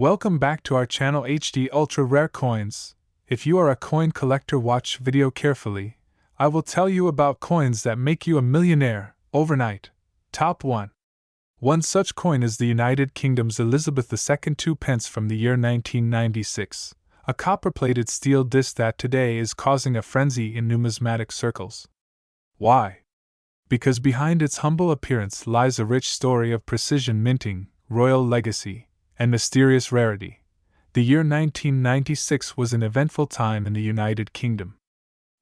Welcome back to our channel HD Ultra Rare Coins. If you are a coin collector, watch video carefully. I will tell you about coins that make you a millionaire overnight. Top 1. One such coin is the United Kingdom's Elizabeth II 2 pence from the year 1996, a copper-plated steel disc that today is causing a frenzy in numismatic circles. Why? Because behind its humble appearance lies a rich story of precision minting, royal legacy, and mysterious rarity. The year 1996 was an eventful time in the United Kingdom.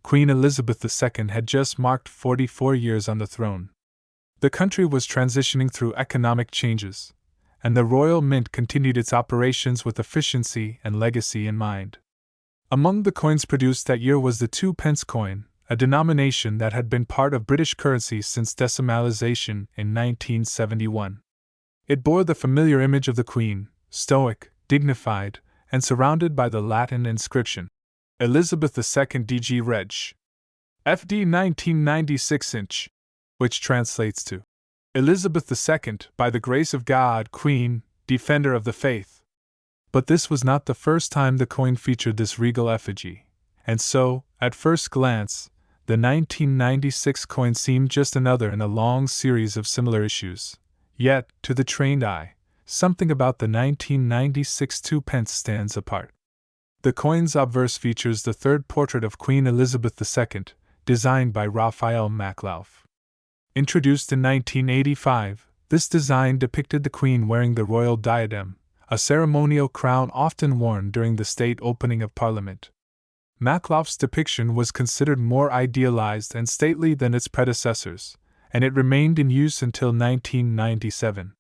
Queen Elizabeth II had just marked 44 years on the throne. The country was transitioning through economic changes, and the Royal Mint continued its operations with efficiency and legacy in mind. Among the coins produced that year was the 2 pence coin, a denomination that had been part of British currency since decimalization in 1971. It bore the familiar image of the Queen, stoic, dignified, and surrounded by the Latin inscription, Elizabeth II DG Reg. FD 1996 inch, which translates to, Elizabeth II, by the grace of God, Queen, Defender of the Faith. But this was not the first time the coin featured this regal effigy, and so, at first glance, the 1996 coin seemed just another in a long series of similar issues. Yet, to the trained eye, something about the 1996 2 pence stands apart. The coin's obverse features the third portrait of Queen Elizabeth II, designed by Raphael Maklouf. Introduced in 1985, this design depicted the Queen wearing the royal diadem, a ceremonial crown often worn during the state opening of Parliament. Maklouf's depiction was considered more idealized and stately than its predecessors, and it remained in use until 1997.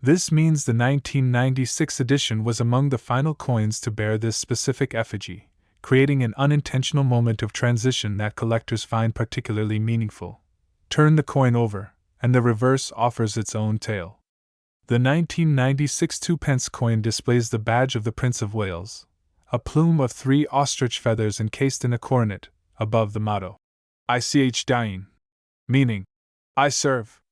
This means the 1996 edition was among the final coins to bear this specific effigy, creating an unintentional moment of transition that collectors find particularly meaningful. Turn the coin over, and the reverse offers its own tale. The 1996 2 pence coin displays the badge of the Prince of Wales, a plume of 3 ostrich feathers encased in a coronet, above the motto, Ich dien, meaning, I serve.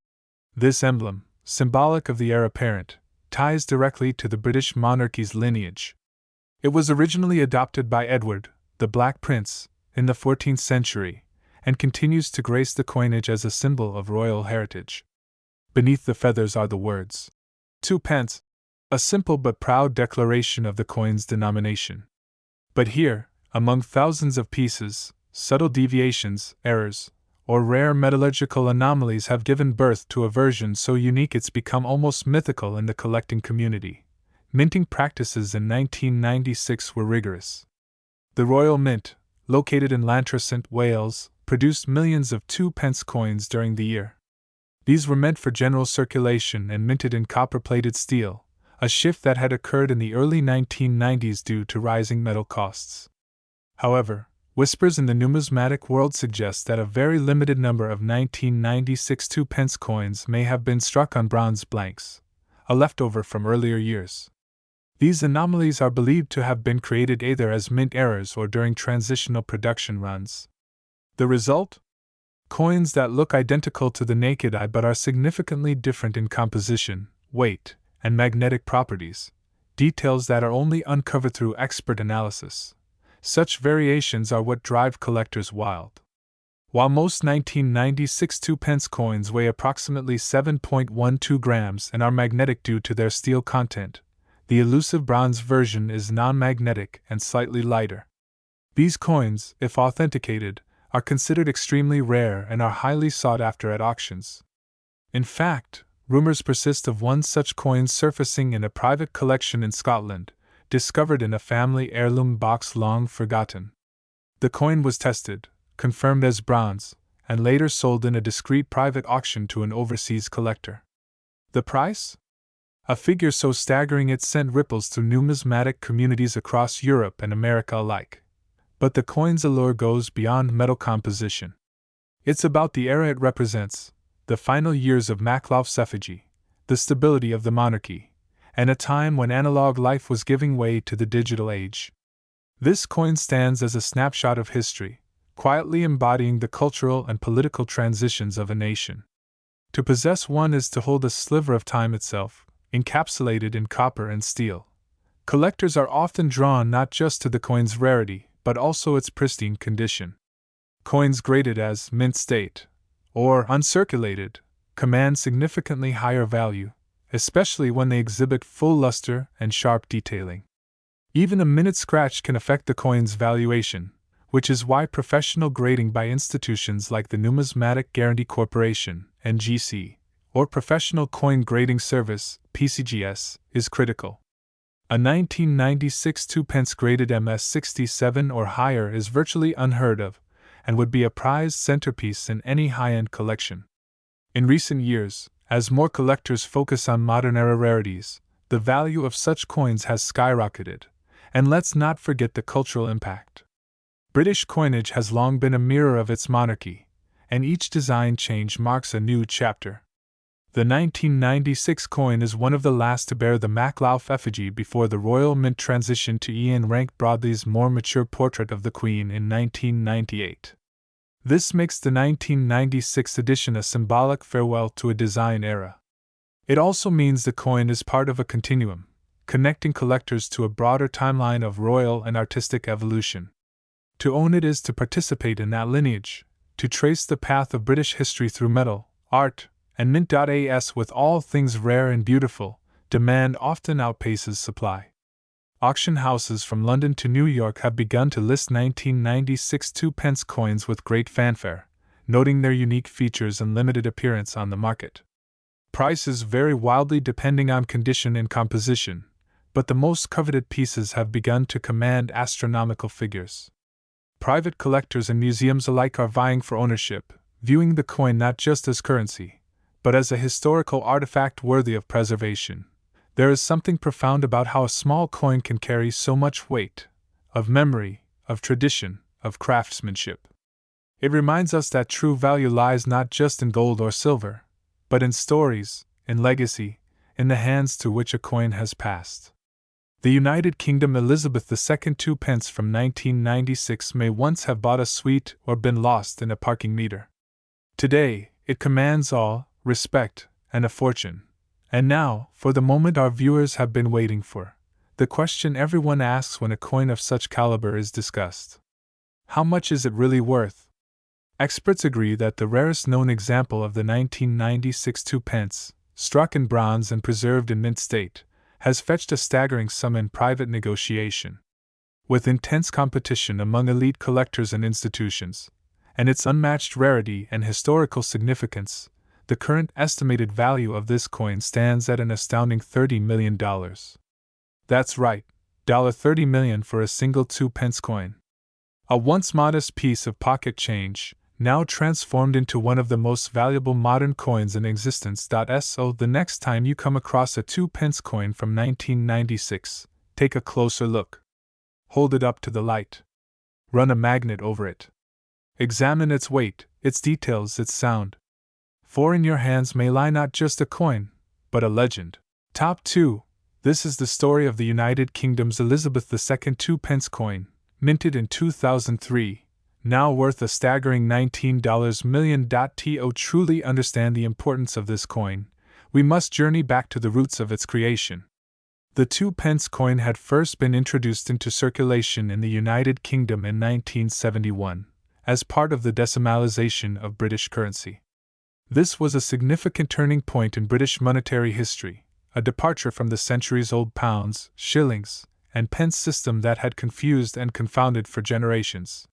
This emblem, symbolic of the heir apparent, ties directly to the British monarchy's lineage. It was originally adopted by Edward, the Black Prince, in the 14th century, and continues to grace the coinage as a symbol of royal heritage. Beneath the feathers are the words, 2 pence, a simple but proud declaration of the coin's denomination. But here, among thousands of pieces, subtle deviations, errors, or rare metallurgical anomalies have given birth to a version so unique it's become almost mythical in the collecting community. Minting practices in 1996 were rigorous. The Royal Mint, located in Llantrisant, Wales, produced millions of 2 pence coins during the year. These were meant for general circulation and minted in copper-plated steel, a shift that had occurred in the early 1990s due to rising metal costs. However, whispers in the numismatic world suggest that a very limited number of 1996 2 pence coins may have been struck on bronze blanks, a leftover from earlier years. These anomalies are believed to have been created either as mint errors or during transitional production runs. The result? Coins that look identical to the naked eye but are significantly different in composition, weight, and magnetic properties, details that are only uncovered through expert analysis. Such variations are what drive collectors wild. While most 1996 2 pence coins weigh approximately 7.12 grams and are magnetic due to their steel content, the elusive bronze version is non-magnetic and slightly lighter. These coins, if authenticated, are considered extremely rare and are highly sought after at auctions. In fact, rumors persist of one such coin surfacing in a private collection in Scotland, discovered in a family heirloom box long forgotten. The coin was tested, confirmed as bronze, and later sold in a discreet private auction to an overseas collector. The price? A figure so staggering it sent ripples through numismatic communities across Europe and America alike. But the coin's allure goes beyond metal composition. It's about the era it represents, the final years of Maklouf's effigy, the stability of the monarchy, and a time when analog life was giving way to the digital age. This coin stands as a snapshot of history, quietly embodying the cultural and political transitions of a nation. To possess one is to hold a sliver of time itself, encapsulated in copper and steel. Collectors are often drawn not just to the coin's rarity, but also its pristine condition. Coins graded as mint state, or uncirculated, command significantly higher value, especially when they exhibit full luster and sharp detailing. Even a minute scratch can affect the coin's valuation, which is why professional grading by institutions like the Numismatic Guarantee Corporation, (NGC), or Professional Coin Grading Service, (PCGS), is critical. A 1996 2-pence graded MS67 or higher is virtually unheard of, and would be a prized centerpiece in any high-end collection. In recent years, as more collectors focus on modern-era rarities, the value of such coins has skyrocketed, and let's not forget the cultural impact. British coinage has long been a mirror of its monarchy, and each design change marks a new chapter. The 1996 coin is one of the last to bear the Maklouf effigy before the Royal Mint transitioned to Ian Rank Broadley's more mature portrait of the Queen in 1998. This makes the 1996 edition a symbolic farewell to a design era. It also means the coin is part of a continuum, connecting collectors to a broader timeline of royal and artistic evolution. To own it is to participate in that lineage, to trace the path of British history through metal, art, and mint.as. With all things rare and beautiful, demand often outpaces supply. Auction houses from London to New York have begun to list 1996 2-pence coins with great fanfare, noting their unique features and limited appearance on the market. Prices vary wildly depending on condition and composition, but the most coveted pieces have begun to command astronomical figures. Private collectors and museums alike are vying for ownership, viewing the coin not just as currency, but as a historical artifact worthy of preservation. There is something profound about how a small coin can carry so much weight, of memory, of tradition, of craftsmanship. It reminds us that true value lies not just in gold or silver, but in stories, in legacy, in the hands through which a coin has passed. The United Kingdom Elizabeth II 2-pence from 1996 may once have bought a sweet or been lost in a parking meter. Today, it commands awe, respect, and a fortune. And now, for the moment our viewers have been waiting for, the question everyone asks when a coin of such caliber is discussed. How much is it really worth? Experts agree that the rarest known example of the 1996 2-pence, struck in bronze and preserved in mint state, has fetched a staggering sum in private negotiation. With intense competition among elite collectors and institutions, and its unmatched rarity and historical significance, the current estimated value of this coin stands at an astounding $30 million. That's right, $30 million for a single 2-pence coin. A once modest piece of pocket change, now transformed into one of the most valuable modern coins in existence. So the next time you come across a 2-pence coin from 1996, take a closer look. Hold it up to the light. Run a magnet over it. Examine its weight, its details, its sound. For in your hands may lie not just a coin, but a legend. Top 2. This is the story of the United Kingdom's Elizabeth II 2-pence coin, minted in 2003, now worth a staggering $19 million. To truly understand the importance of this coin, we must journey back to the roots of its creation. The 2-pence coin had first been introduced into circulation in the United Kingdom in 1971, as part of the decimalisation of British currency. This was a significant turning point in British monetary history, a departure from the centuries-old pounds, shillings, and pence system that had confused and confounded for generations.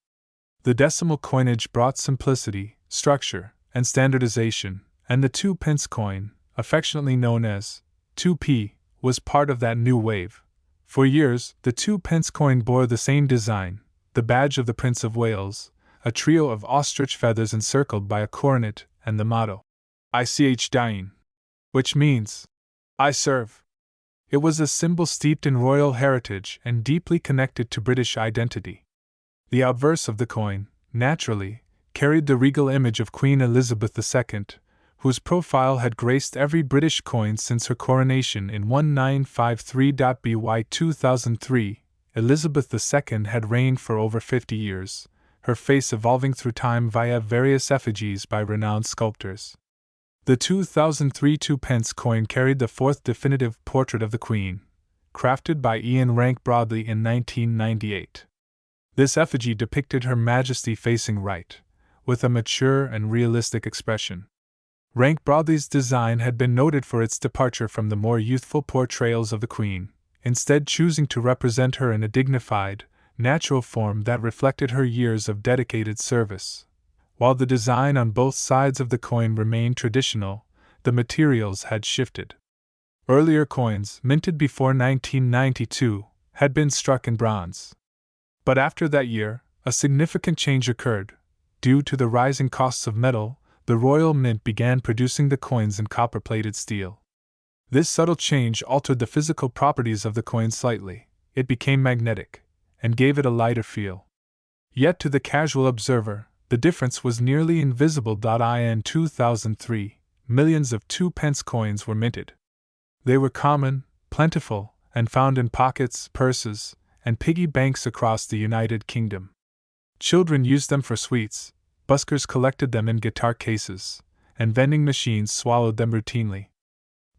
The decimal coinage brought simplicity, structure, and standardization, and the 2-pence coin, affectionately known as 2p, was part of that new wave. For years, the 2-pence coin bore the same design, the badge of the Prince of Wales, a trio of ostrich feathers encircled by a coronet, and the motto, Ich dien, which means, I serve. It was a symbol steeped in royal heritage and deeply connected to British identity. The obverse of the coin, naturally, carried the regal image of Queen Elizabeth II, whose profile had graced every British coin since her coronation in 1953. By 2003, Elizabeth II had reigned for over 50 years, her face evolving through time via various effigies by renowned sculptors. The 2003 2-pence coin carried the fourth definitive portrait of the Queen, crafted by Ian Rank Broadley in 1998. This effigy depicted Her Majesty facing right, with a mature and realistic expression. Rank Broadley's design had been noted for its departure from the more youthful portrayals of the Queen, instead choosing to represent her in a dignified, natural form that reflected her years of dedicated service. While the design on both sides of the coin remained traditional, the materials had shifted. Earlier coins, minted before 1992, had been struck in bronze. But after that year, a significant change occurred. Due to the rising costs of metal, the Royal Mint began producing the coins in copper-plated steel. This subtle change altered the physical properties of the coin slightly. It became magnetic, and gave it a lighter feel. Yet to the casual observer, the difference was nearly invisible. In 2003, millions of 2-pence coins were minted. They were common, plentiful, and found in pockets, purses, and piggy banks across the United Kingdom. Children used them for sweets, buskers collected them in guitar cases, and vending machines swallowed them routinely.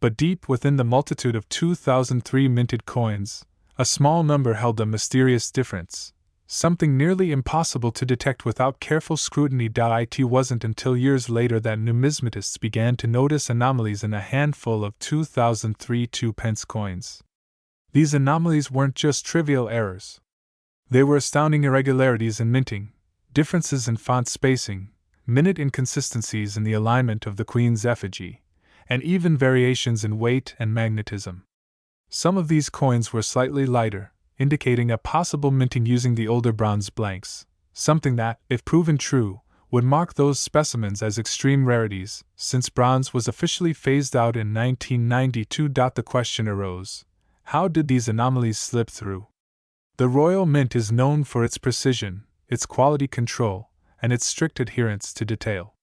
But deep within the multitude of 2003 minted coins, a small number held a mysterious difference, something nearly impossible to detect without careful scrutiny. It wasn't until years later that numismatists began to notice anomalies in a handful of 2003 2-pence coins. These anomalies weren't just trivial errors. They were astounding irregularities in minting, differences in font spacing, minute inconsistencies in the alignment of the Queen's effigy, and even variations in weight and magnetism. Some of these coins were slightly lighter, indicating a possible minting using the older bronze blanks, something that, if proven true, would mark those specimens as extreme rarities. Since bronze was officially phased out in 1992, the question arose: how did these anomalies slip through? The Royal Mint is known for its precision, its quality control, and its strict adherence to detail.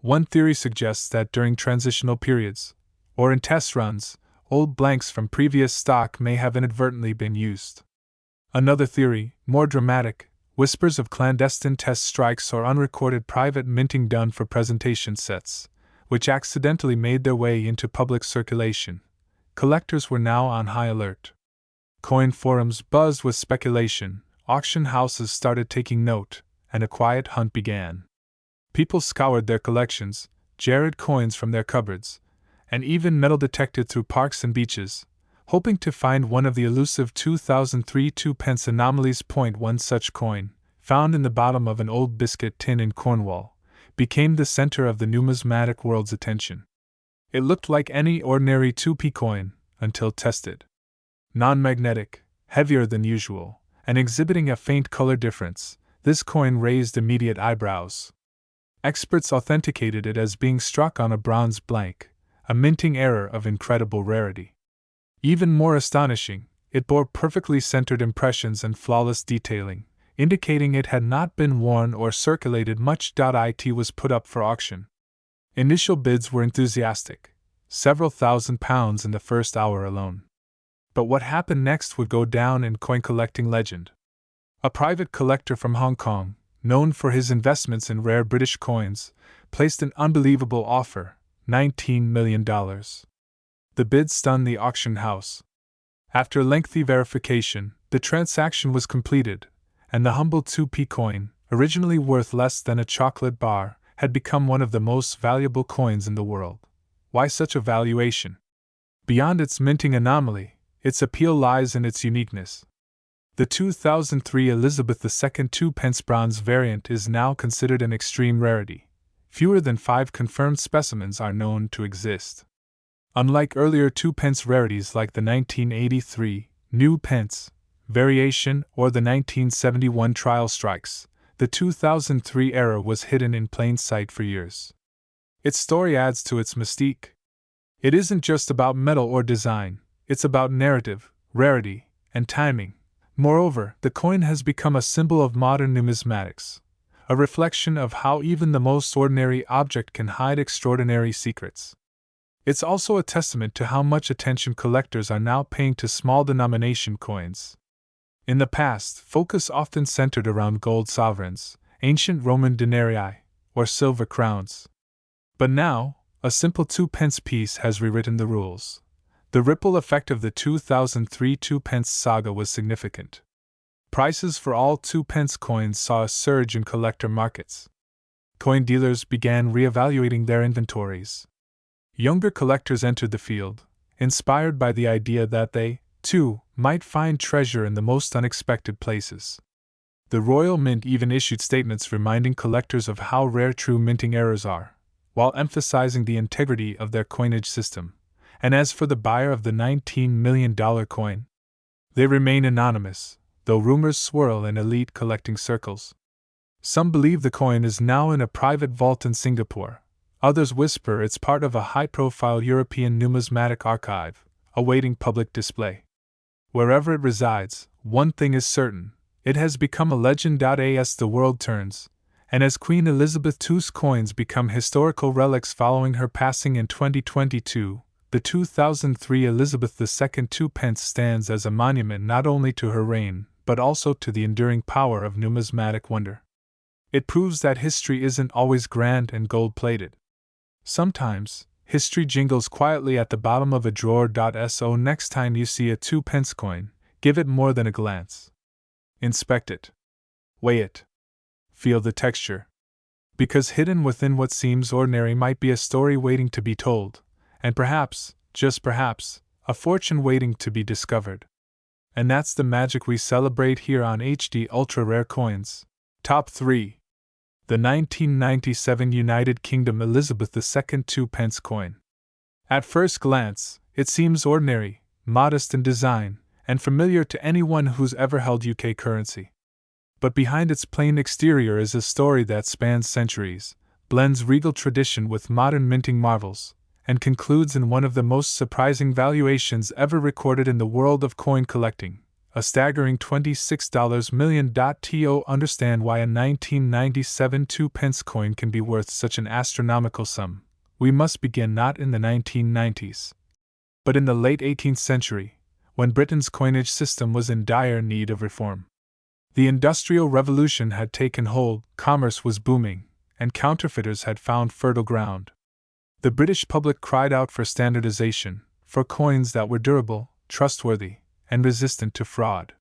One theory suggests that during transitional periods, or in test runs, old blanks from previous stock may have inadvertently been used. Another theory, more dramatic, whispers of clandestine test strikes or unrecorded private minting done for presentation sets, which accidentally made their way into public circulation. Collectors were now on high alert. Coin forums buzzed with speculation, auction houses started taking note, and a quiet hunt began. People scoured their collections, jarred coins from their cupboards, and even metal detected through parks and beaches, hoping to find one of the elusive 2003 2-pence anomalies. One such coin, found in the bottom of an old biscuit tin in Cornwall, became the center of the numismatic world's attention. It looked like any ordinary 2p coin, until tested. Non-magnetic, heavier than usual, and exhibiting a faint color difference, this coin raised immediate eyebrows. Experts authenticated it as being struck on a bronze blank, a minting error of incredible rarity. Even more astonishing, it bore perfectly centered impressions and flawless detailing, indicating it had not been worn or circulated much. It was put up for auction. Initial bids were enthusiastic, several £1,000s in the first hour alone. But what happened next would go down in coin collecting legend. A private collector from Hong Kong, known for his investments in rare British coins, placed an unbelievable offer, $19 million. The bid stunned the auction house. After lengthy verification, the transaction was completed, and the humble 2p coin, originally worth less than a chocolate bar, had become one of the most valuable coins in the world. Why such a valuation? Beyond its minting anomaly, its appeal lies in its uniqueness. The 2003 Elizabeth II 2-pence bronze variant is now considered an extreme rarity. Fewer than 5 confirmed specimens are known to exist. Unlike earlier 2-pence rarities like the 1983 New Pence variation or the 1971 trial strikes, the 2003 era was hidden in plain sight for years. Its story adds to its mystique. It isn't just about metal or design, it's about narrative, rarity, and timing. Moreover, the coin has become a symbol of modern numismatics, a reflection of how even the most ordinary object can hide extraordinary secrets. It's also a testament to how much attention collectors are now paying to small denomination coins. In the past, focus often centered around gold sovereigns, ancient Roman denarii, or silver crowns. But now, a simple 2-pence piece has rewritten the rules. The ripple effect of the 2003 2-pence saga was significant. Prices for all 2-pence coins saw a surge in collector markets. Coin dealers began reevaluating their inventories. Younger collectors entered the field, inspired by the idea that they, too, might find treasure in the most unexpected places. The Royal Mint even issued statements reminding collectors of how rare true minting errors are, while emphasizing the integrity of their coinage system. And as for the buyer of the $19 million coin, they remain anonymous, though rumors swirl in elite collecting circles. Some believe the coin is now in a private vault in Singapore. Others whisper it's part of a high-profile European numismatic archive, awaiting public display. Wherever it resides, one thing is certain: it has become a legend. As the world turns, and as Queen Elizabeth II's coins become historical relics following her passing in 2022, the 2003 Elizabeth II 2-pence stands as a monument not only to her reign, but also to the enduring power of numismatic wonder. It proves that history isn't always grand and gold-plated. Sometimes, history jingles quietly at the bottom of a drawer. So next time you see a 2-pence coin, give it more than a glance. Inspect it. Weigh it. Feel the texture. Because hidden within what seems ordinary might be a story waiting to be told, and perhaps, just perhaps, a fortune waiting to be discovered. And that's the magic we celebrate here on HD Ultra Rare Coins. Top 3. The 1997 United Kingdom Elizabeth II 2-pence coin. At first glance, it seems ordinary, modest in design, and familiar to anyone who's ever held UK currency. But behind its plain exterior is a story that spans centuries, blends regal tradition with modern minting marvels, and concludes in one of the most surprising valuations ever recorded in the world of coin collecting, a staggering $26 million. To understand why a 1997 2-pence coin can be worth such an astronomical sum, we must begin not in the 1990s, but in the late 18th century, when Britain's coinage system was in dire need of reform. The Industrial Revolution had taken hold, commerce was booming, and counterfeiters had found fertile ground. The British public cried out for standardization, for coins that were durable, trustworthy, and resistant to fraud.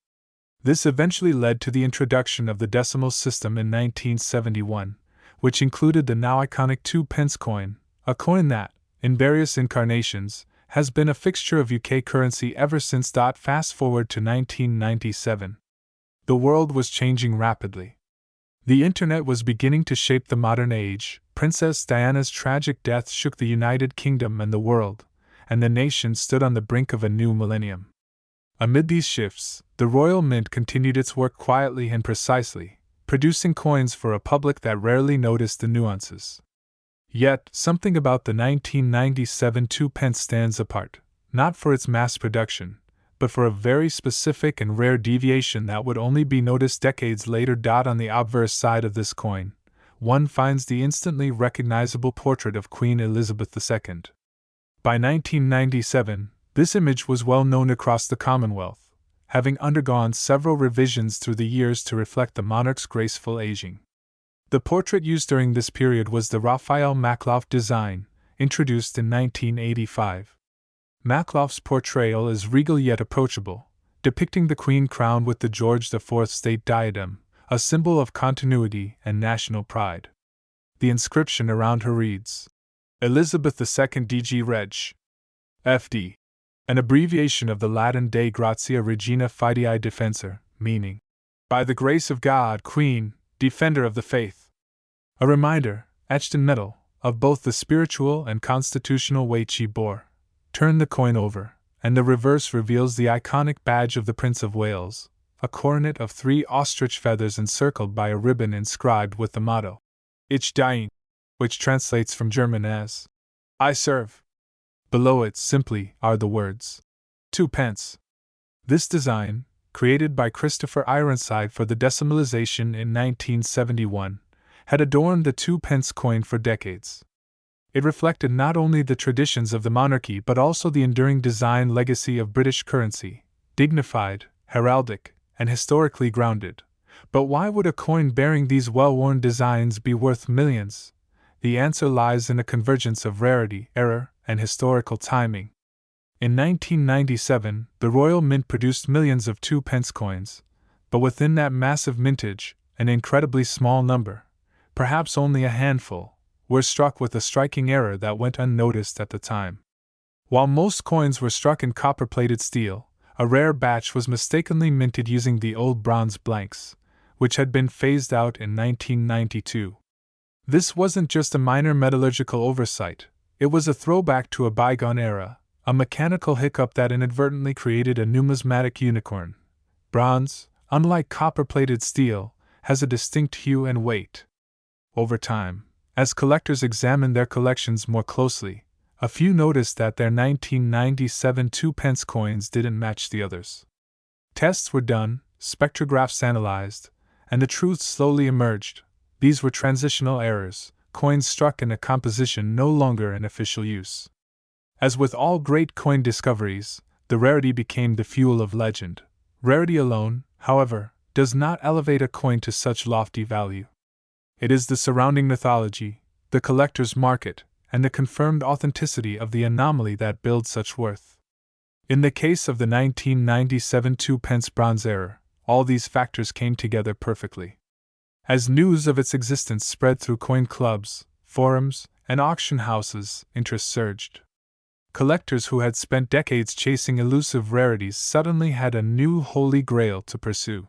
This eventually led to the introduction of the decimal system in 1971, which included the now iconic 2-pence coin, a coin that, in various incarnations, has been a fixture of UK currency ever since. Fast forward to 1997. The world was changing rapidly. The internet was beginning to shape the modern age. Princess Diana's tragic death shook the United Kingdom and the world, and the nation stood on the brink of a new millennium. Amid these shifts, the Royal Mint continued its work quietly and precisely, producing coins for a public that rarely noticed the nuances. Yet, something about the 1997 2-pence stands apart, not for its mass production, but for a very specific and rare deviation that would only be noticed decades later. On the obverse side of this coin, one finds the instantly recognizable portrait of Queen Elizabeth II. By 1997, this image was well known across the Commonwealth, having undergone several revisions through the years to reflect the monarch's graceful aging. The portrait used during this period was the Raphael Maklouf design, introduced in 1985. Maklouf's portrayal is regal yet approachable, depicting the Queen crowned with the George IV state diadem, a symbol of continuity and national pride. The inscription around her reads, Elizabeth II DG Reg. FD, an abbreviation of the Latin Dei Gratia Regina Fidei Defensor, meaning, by the grace of God, Queen, Defender of the Faith. A reminder, etched in metal, of both the spiritual and constitutional weight she bore. Turn the coin over, and the reverse reveals the iconic badge of the Prince of Wales, a coronet of 3 ostrich feathers encircled by a ribbon inscribed with the motto, Ich diene, which translates from German as, I serve. Below it simply are the words, 2-pence. This design, created by Christopher Ironside for the decimalization in 1971, had adorned the 2-pence coin for decades. It reflected not only the traditions of the monarchy but also the enduring design legacy of British currency, dignified, heraldic, and historically grounded. But why would a coin bearing these well-worn designs be worth millions? The answer lies in a convergence of rarity, error, and historical timing. In 1997, the Royal Mint produced millions of 2-pence coins, but within that massive mintage, an incredibly small number, perhaps only a handful, were struck with a striking error that went unnoticed at the time. While most coins were struck in copper-plated steel, a rare batch was mistakenly minted using the old bronze blanks, which had been phased out in 1992. This wasn't just a minor metallurgical oversight, it was a throwback to a bygone era, a mechanical hiccup that inadvertently created a numismatic unicorn. Bronze, unlike copper-plated steel, has a distinct hue and weight. Over time, as collectors examined their collections more closely, a few noticed that their 1997 2-pence coins didn't match the others. Tests were done, spectrographs analyzed, and the truth slowly emerged. These were transitional errors, coins struck in a composition no longer in official use. As with all great coin discoveries, the rarity became the fuel of legend. Rarity alone, however, does not elevate a coin to such lofty value. It is the surrounding mythology, the collector's market, and the confirmed authenticity of the anomaly that builds such worth. In the case of the 1997 2-pence bronze error, all these factors came together perfectly. As news of its existence spread through coin clubs, forums, and auction houses, interest surged. Collectors who had spent decades chasing elusive rarities suddenly had a new holy grail to pursue.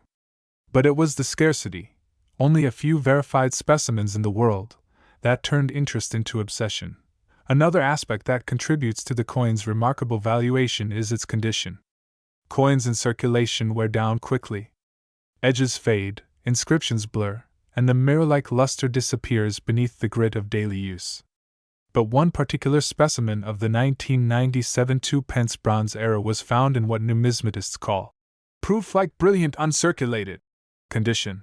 But it was the scarcity, only a few verified specimens in the world, that turned interest into obsession. Another aspect that contributes to the coin's remarkable valuation is its condition. Coins in circulation wear down quickly. Edges fade, inscriptions blur, and the mirror-like luster disappears beneath the grit of daily use. But one particular specimen of the 1997 2-pence bronze era was found in what numismatists call proof-like brilliant uncirculated condition.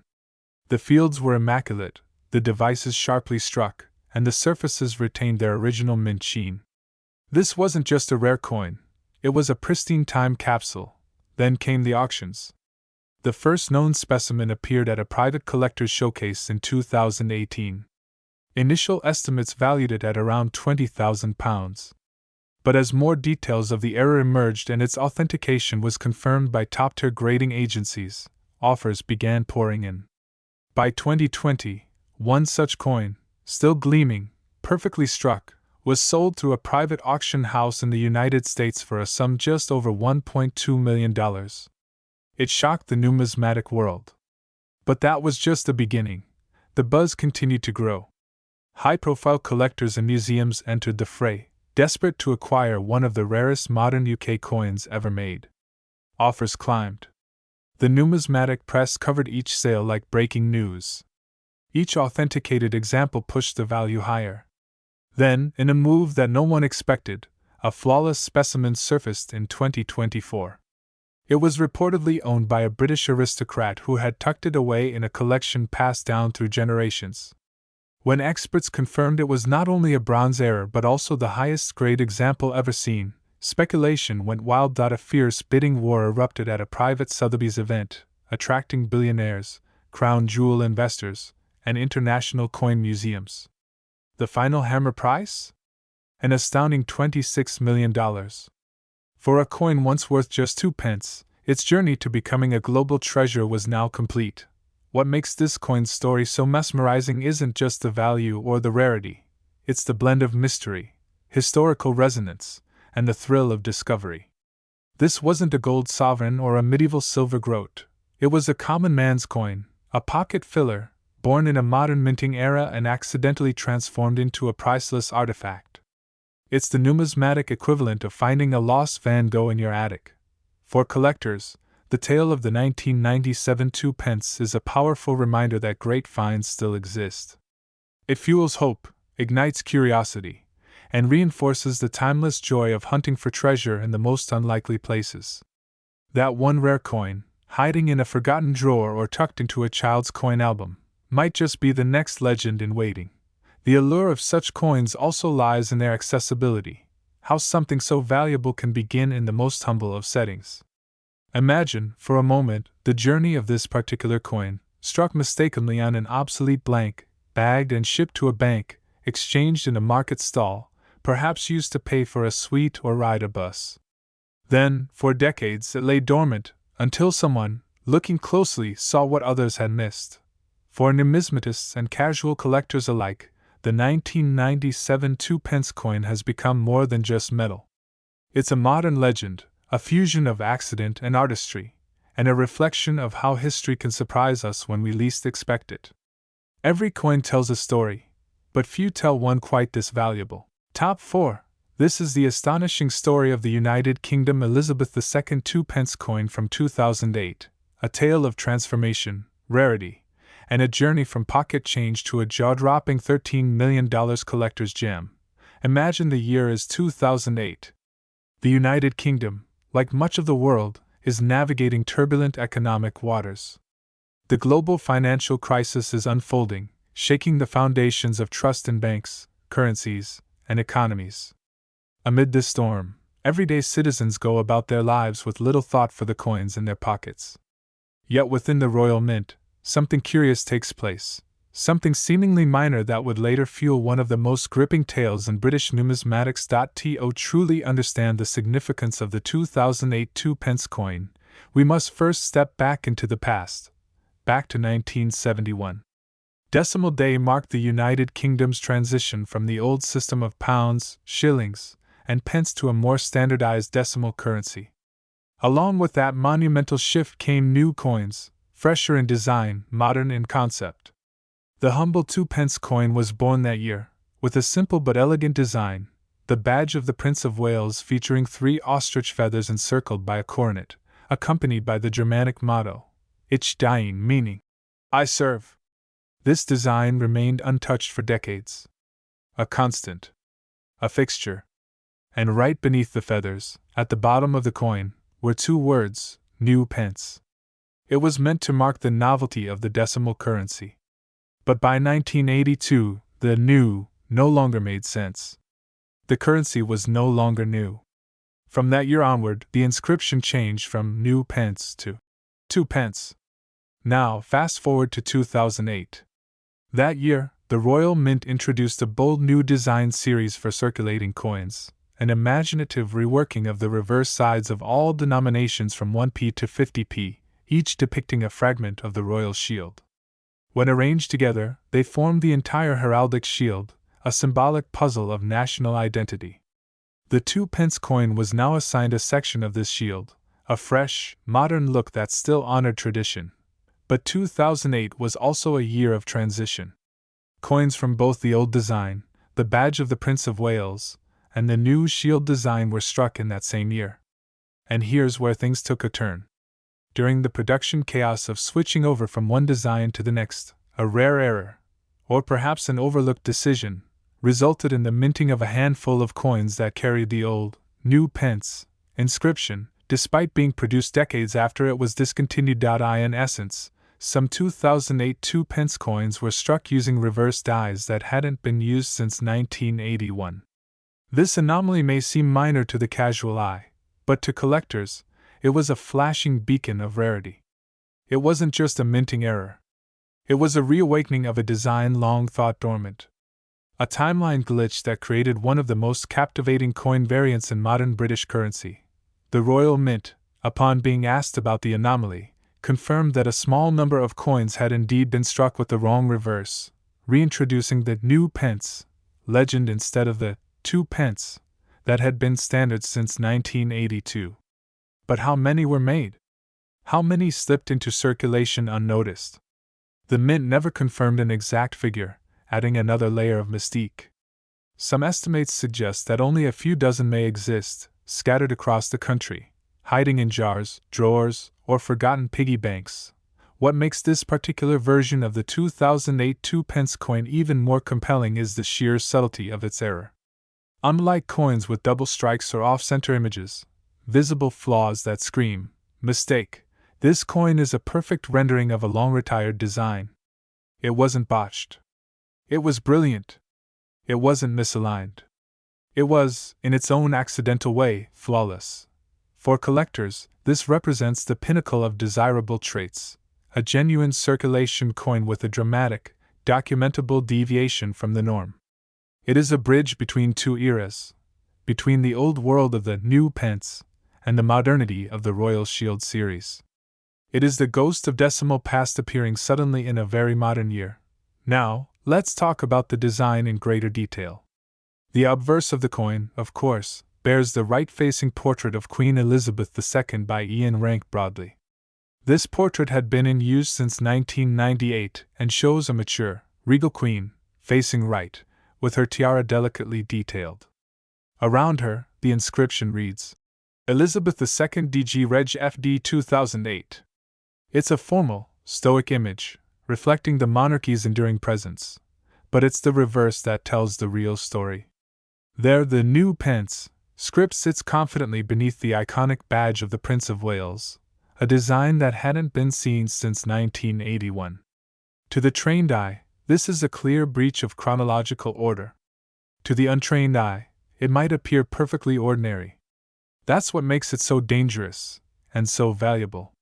The fields were immaculate, the devices sharply struck, and the surfaces retained their original mint sheen. This wasn't just a rare coin, it was a pristine time capsule. Then came the auctions. The first known specimen appeared at a private collector's showcase in 2018. Initial estimates valued it at around £20,000. But as more details of the error emerged and its authentication was confirmed by top-tier grading agencies, offers began pouring in. By 2020, one such coin, still gleaming, perfectly struck, was sold through a private auction house in the United States for a sum just over $1.2 million. It shocked the numismatic world. But that was just the beginning. The buzz continued to grow. High-profile collectors and museums entered the fray, desperate to acquire one of the rarest modern UK coins ever made. Offers climbed. The numismatic press covered each sale like breaking news. Each authenticated example pushed the value higher. Then, in a move that no one expected, a flawless specimen surfaced in 2024. It was reportedly owned by a British aristocrat who had tucked it away in a collection passed down through generations. When experts confirmed it was not only a bronze error but also the highest-grade example ever seen, speculation went wild. A fierce bidding war erupted at a private Sotheby's event, attracting billionaires, crown jewel investors, and international coin museums. The final hammer price? An astounding $26 million. For a coin once worth just 2 pence, its journey to becoming a global treasure was now complete. What makes this coin's story so mesmerizing isn't just the value or the rarity, it's the blend of mystery, historical resonance, and the thrill of discovery. This wasn't a gold sovereign or a medieval silver groat. It was a common man's coin, a pocket filler, born in a modern minting era and accidentally transformed into a priceless artifact. It's the numismatic equivalent of finding a lost Van Gogh in your attic. For collectors, the tale of the 1997 2 pence is a powerful reminder that great finds still exist. It fuels hope, ignites curiosity, and reinforces the timeless joy of hunting for treasure in the most unlikely places. That one rare coin, hiding in a forgotten drawer or tucked into a child's coin album, might just be the next legend in waiting. The allure of such coins also lies in their accessibility, how something so valuable can begin in the most humble of settings. Imagine, for a moment, the journey of this particular coin, struck mistakenly on an obsolete blank, bagged and shipped to a bank, exchanged in a market stall, perhaps used to pay for a suite or ride a bus. Then, for decades, it lay dormant, until someone, looking closely, saw what others had missed. For numismatists and casual collectors alike, the 1997 2-pence coin has become more than just metal. It's a modern legend, a fusion of accident and artistry, and a reflection of how history can surprise us when we least expect it. Every coin tells a story, but few tell one quite this valuable. Top 4. This is the astonishing story of the United Kingdom Elizabeth II 2-pence coin from 2008, a tale of transformation, rarity, and a journey from pocket change to a jaw-dropping $13 million collector's gem. Imagine the year is 2008. The United Kingdom, like much of the world, is navigating turbulent economic waters. The global financial crisis is unfolding, shaking the foundations of trust in banks, currencies, and economies. Amid this storm, everyday citizens go about their lives with little thought for the coins in their pockets. Yet within the royal mint, something curious takes place, something seemingly minor that would later fuel one of the most gripping tales in British numismatics. To truly understand the significance of the 2008 2-pence coin, we must first step back into the past, back to 1971. Decimal Day marked the United Kingdom's transition from the old system of pounds, shillings, and pence to a more standardized decimal currency. Along with that monumental shift came new coins, fresher in design, modern in concept. The humble 2-pence coin was born that year, with a simple but elegant design, the badge of the Prince of Wales featuring 3 ostrich feathers encircled by a coronet, accompanied by the Germanic motto, Ich diene, meaning, I serve. This design remained untouched for decades. A constant. A fixture. And right beneath the feathers, at the bottom of the coin, were 2 words, New Pence. It was meant to mark the novelty of the decimal currency. But by 1982, the new no longer made sense. The currency was no longer new. From that year onward, the inscription changed from New Pence to 2 pence. Now, fast forward to 2008. That year, the Royal Mint introduced a bold new design series for circulating coins, an imaginative reworking of the reverse sides of all denominations from 1p to 50p, each depicting a fragment of the royal shield. When arranged together, they formed the entire heraldic shield, a symbolic puzzle of national identity. The 2-pence coin was now assigned a section of this shield, a fresh, modern look that still honored tradition. But 2008 was also a year of transition. Coins from both the old design, the badge of the Prince of Wales, and the new shield design were struck in that same year. And here's where things took a turn. During the production chaos of switching over from one design to the next, a rare error, or perhaps an overlooked decision, resulted in the minting of a handful of coins that carried the old, New Pence inscription, despite being produced decades after it was discontinued. In essence, some 2008 2-pence coins were struck using reverse dies that hadn't been used since 1981. This anomaly may seem minor to the casual eye, but to collectors, it was a flashing beacon of rarity. It wasn't just a minting error. It was a reawakening of a design long thought dormant. A timeline glitch that created one of the most captivating coin variants in modern British currency. The Royal Mint, upon being asked about the anomaly, confirmed that a small number of coins had indeed been struck with the wrong reverse, reintroducing the New Pence legend instead of the 2 pence that had been standard since 1982. But how many were made? How many slipped into circulation unnoticed? The Mint never confirmed an exact figure, adding another layer of mystique. Some estimates suggest that only a few dozen may exist, scattered across the country, hiding in jars, drawers, or forgotten piggy banks. What makes this particular version of the 2008 2-pence coin even more compelling is the sheer subtlety of its error. Unlike coins with double strikes or off-center images, visible flaws that scream, mistake, this coin is a perfect rendering of a long-retired design. It wasn't botched. It was brilliant. It wasn't misaligned. It was, in its own accidental way, flawless. For collectors, this represents the pinnacle of desirable traits, a genuine circulation coin with a dramatic, documentable deviation from the norm. It is a bridge between 2 eras, between the old world of the New Pence and the modernity of the Royal Shield series. It is the ghost of decimal past appearing suddenly in a very modern year. Now, let's talk about the design in greater detail. The obverse of the coin, of course, bears the right-facing portrait of Queen Elizabeth II by Ian Rank Broadley. This portrait had been in use since 1998 and shows a mature, regal queen, facing right, with her tiara delicately detailed. Around her, the inscription reads, Elizabeth II DG Reg FD 2008. It's a formal, stoic image, reflecting the monarchy's enduring presence, but it's the reverse that tells the real story. There, the new Pence script sits confidently beneath the iconic badge of the Prince of Wales, a design that hadn't been seen since 1981. To the trained eye, this is a clear breach of chronological order. To the untrained eye, it might appear perfectly ordinary. That's what makes it so dangerous, and so valuable.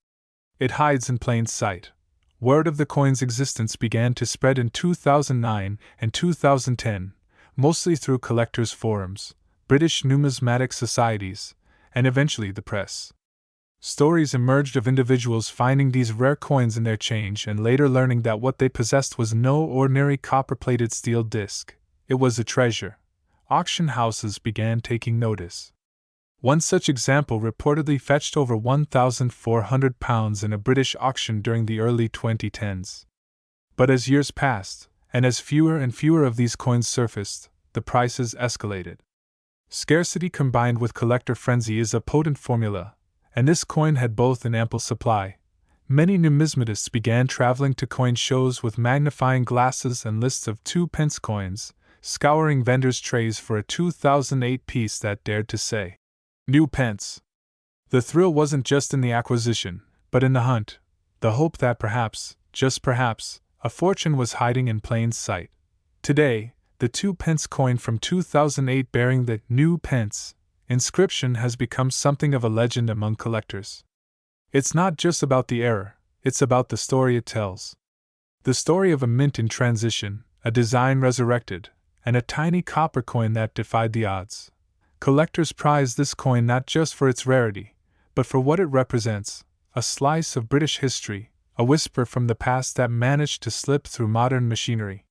It hides in plain sight. Word of the coin's existence began to spread in 2009 and 2010, mostly through collectors' forums, British numismatic societies, and eventually the press. Stories emerged of individuals finding these rare coins in their change and later learning that what they possessed was no ordinary copper-plated steel disc. It was a treasure. Auction houses began taking notice. One such example reportedly fetched over £1,400 in a British auction during the early 2010s. But as years passed, and as fewer and fewer of these coins surfaced, the prices escalated. Scarcity combined with collector frenzy is a potent formula, and this coin had both in ample supply. Many numismatists began traveling to coin shows with magnifying glasses and lists of 2p coins, scouring vendors' trays for a 2008 piece that dared to say, "New pence." The thrill wasn't just in the acquisition, but in the hunt, the hope that perhaps, just perhaps, a fortune was hiding in plain sight. Today, the 2p coin from 2008 bearing the "New Pence" inscription has become something of a legend among collectors. It's not just about the error, it's about the story it tells. The story of a mint in transition, a design resurrected, and a tiny copper coin that defied the odds. Collectors prize this coin not just for its rarity, but for what it represents, a slice of British history, a whisper from the past that managed to slip through modern machinery.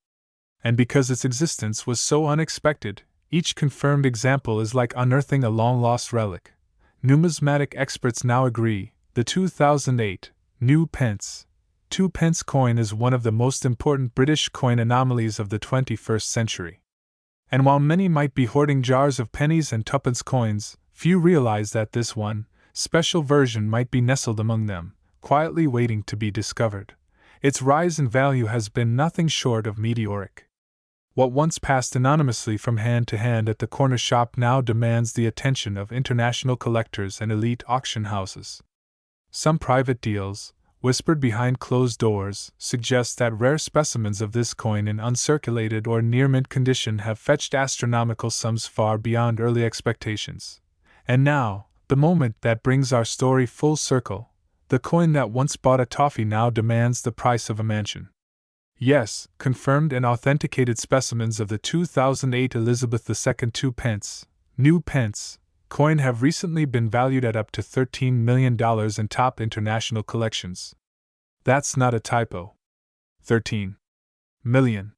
And because its existence was so unexpected, each confirmed example is like unearthing a long-lost relic. Numismatic experts now agree, the 2008 New Pence 2p coin is one of the most important British coin anomalies of the 21st century. And while many might be hoarding jars of pennies and tuppence coins, few realize that this one, special version might be nestled among them, quietly waiting to be discovered. Its rise in value has been nothing short of meteoric. What once passed anonymously from hand to hand at the corner shop now demands the attention of international collectors and elite auction houses. Some private deals, whispered behind closed doors, suggest that rare specimens of this coin in uncirculated or near-mint condition have fetched astronomical sums far beyond early expectations. And now, the moment that brings our story full circle, the coin that once bought a toffee now demands the price of a mansion. Yes, confirmed and authenticated specimens of the 2008 Elizabeth II 2p, New Pence, coin have recently been valued at up to $13 million in top international collections. That's not a typo. $13 million.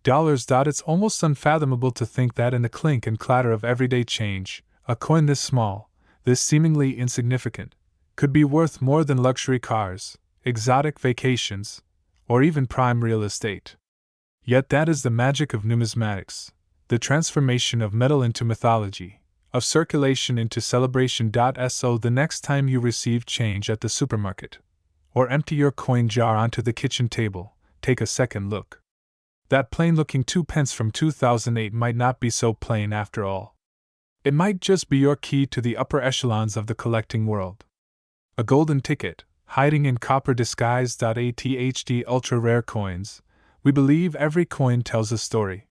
It's almost unfathomable to think that in the clink and clatter of everyday change, a coin this small, this seemingly insignificant, could be worth more than luxury cars, exotic vacations, or even prime real estate. Yet that is the magic of numismatics, the transformation of metal into mythology, of circulation into celebration. So the next time you receive change at the supermarket, or empty your coin jar onto the kitchen table, take a second look. That plain-looking 2p from 2008 might not be so plain after all. It might just be your key to the upper echelons of the collecting world. A golden ticket, hiding in copper disguise. ATHD ultra rare coins. We believe every coin tells a story.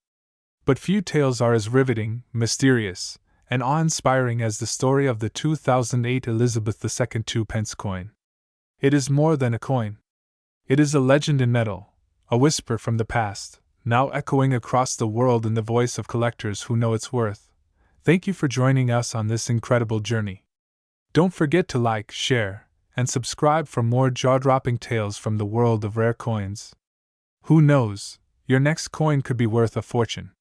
But few tales are as riveting, mysterious, and awe-inspiring as the story of the 2008 Elizabeth II 2p coin. It is more than a coin. It is a legend in metal, a whisper from the past, now echoing across the world in the voice of collectors who know its worth. Thank you for joining us on this incredible journey. Don't forget to like, share, and subscribe for more jaw-dropping tales from the world of rare coins. Who knows, your next coin could be worth a fortune.